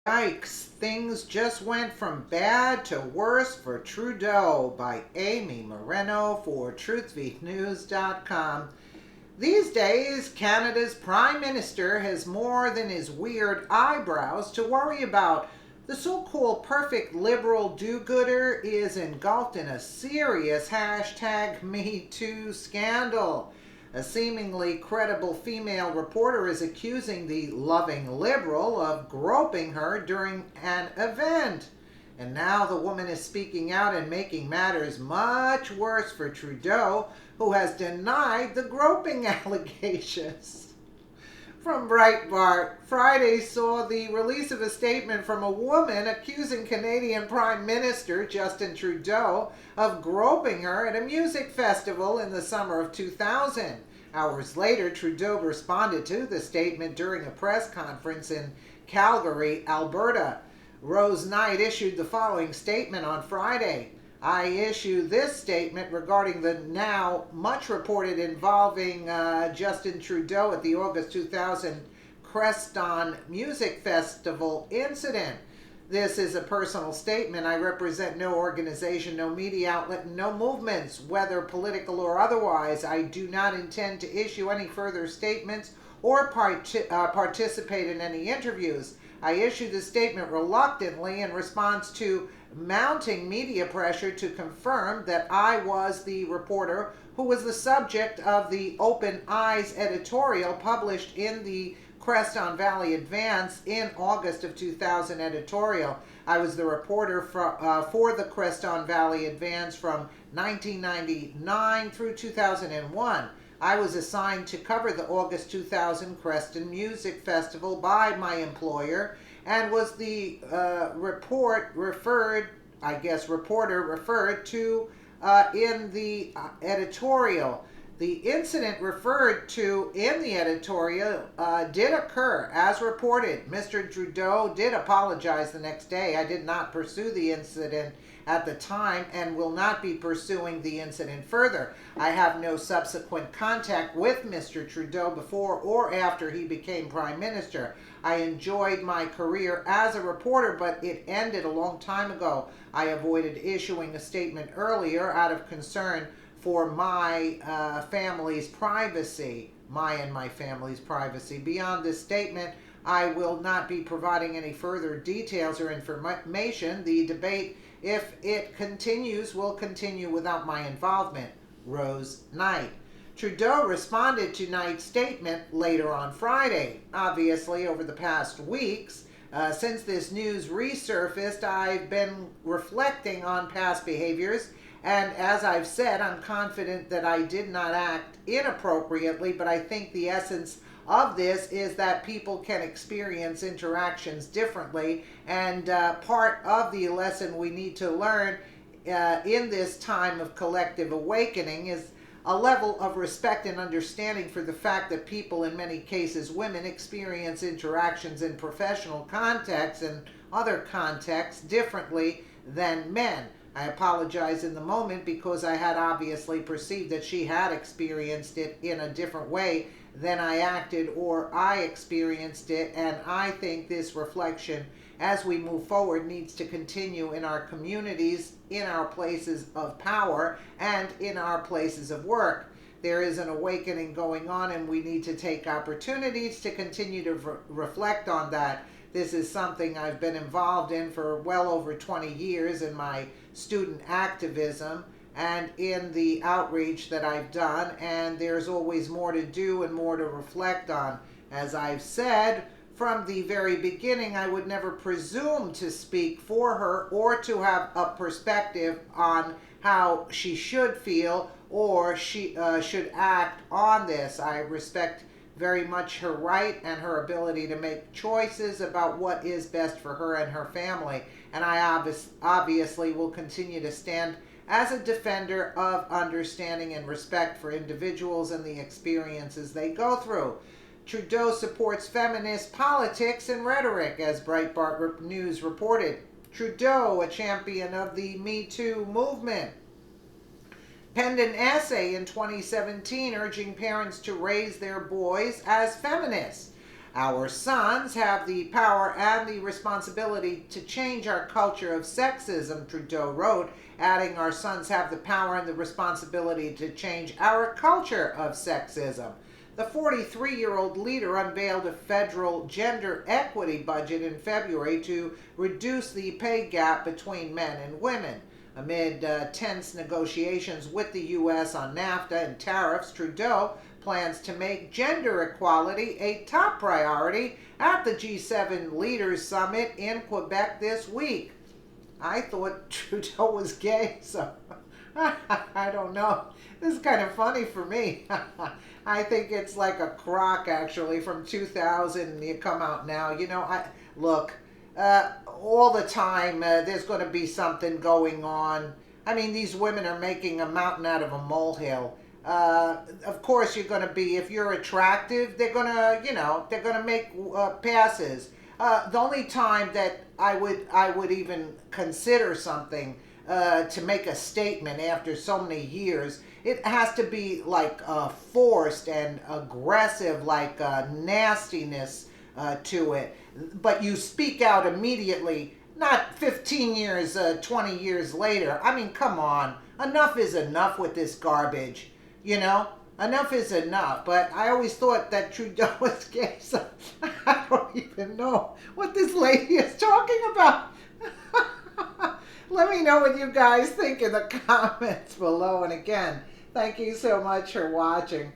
Yikes, things just went from bad to worse for Trudeau by Amy Moreno for TruthVnews.com. These days, Canada's Prime Minister has more than his weird eyebrows to worry about. The so-called perfect liberal do-gooder is engulfed in a serious #MeToo scandal. A seemingly credible female reporter is accusing the loving liberal of groping her during an event. And now the woman is speaking out and making matters much worse for Trudeau, who has denied the groping allegations. From Breitbart, Friday saw the release of a statement from a woman accusing Canadian Prime Minister Justin Trudeau of groping her at a music festival in the summer of 2000. Hours later, Trudeau responded to the statement during a press conference in Calgary, Alberta. Rose Knight issued the following statement on Friday. I issue this statement regarding the now much reported involving Justin Trudeau at the August 2000 Creston Music Festival incident. This is a personal statement. I represent no organization, no media outlet, no movements, whether political or otherwise. I do not intend to issue any further statements or participate in any interviews. I issue this statement reluctantly in response to mounting media pressure to confirm that I was the reporter who was the subject of the Open Eyes editorial published in the Creston Valley Advance in August of 2000 editorial. I was the reporter for the Creston Valley Advance from 1999 through 2001. I was assigned to cover the August 2000 Creston Music Festival by my employer and was the reporter referred to in the editorial. The incident referred to in the editorial did occur as reported. Mr. Trudeau did apologize the next day. I did not pursue the incident at the time and will not be pursuing the incident further. I have no subsequent contact with Mr. Trudeau before or after he became Prime Minister. I enjoyed my career as a reporter, but it ended a long time ago. I avoided issuing a statement earlier out of concern for my family's privacy, my family's privacy. Beyond this statement, I will not be providing any further details or information. The debate, if it continues, will continue without my involvement. Rose Knight. Trudeau responded to Knight's statement later on Friday. Obviously, over the past weeks, since this news resurfaced, I've been reflecting on past behaviors. And as I've said, I'm confident that I did not act inappropriately, but I think the essence of this is that people can experience interactions differently. And part of the lesson we need to learn in this time of collective awakening is a level of respect and understanding for the fact that people, in many cases women, experience interactions in professional contexts and other contexts differently than men. I apologize in the moment because I had obviously perceived that she had experienced it in a different way than I acted or I experienced it, and I think this reflection as we move forward needs to continue in our communities, in our places of power, and in our places of work. There is an awakening going on, and we need to take opportunities to continue to reflect on that. This is something I've been involved in for well over 20 years in my student activism and in the outreach that I've done, and there's always more to do and more to reflect on. As I've said from the very beginning, I would never presume to speak for her or to have a perspective on how she should feel or she should act on this. I respect very much her right and her ability to make choices about what is best for her and her family. And I obviously will continue to stand as a defender of understanding and respect for individuals and the experiences they go through. Trudeau supports feminist politics and rhetoric, as Breitbart News reported. Trudeau, a champion of the Me Too movement, penned an essay in 2017 urging parents to raise their boys as feminists. Our sons have the power and the responsibility to change our culture of sexism, Trudeau wrote, adding, our sons have the power and the responsibility to change our culture of sexism. The 43-year-old leader unveiled a federal gender equity budget in February to reduce the pay gap between men and women. Amid tense negotiations with the U.S. on NAFTA and tariffs, Trudeau plans to make gender equality a top priority at the G7 Leaders Summit in Quebec this week. I thought Trudeau was gay, so I don't know. This is kind of funny for me. I think it's like a crock, actually, from 2000. You come out now. Look, all the time there's going to be something going on. I mean, these women are making a mountain out of a molehill. Of course, you're going to be, if you're attractive, they're going to make passes. The only time that I would even consider something to make a statement after so many years, it has to be like forced and aggressive, like nastiness to it. But you speak out immediately, not 15 years, 20 years later. I mean, come on. Enough is enough with this garbage. Enough is enough. But I always thought that Trudeau was gay, so I don't even know what this lady is talking about. Let me know what you guys think in the comments below. And again, thank you so much for watching.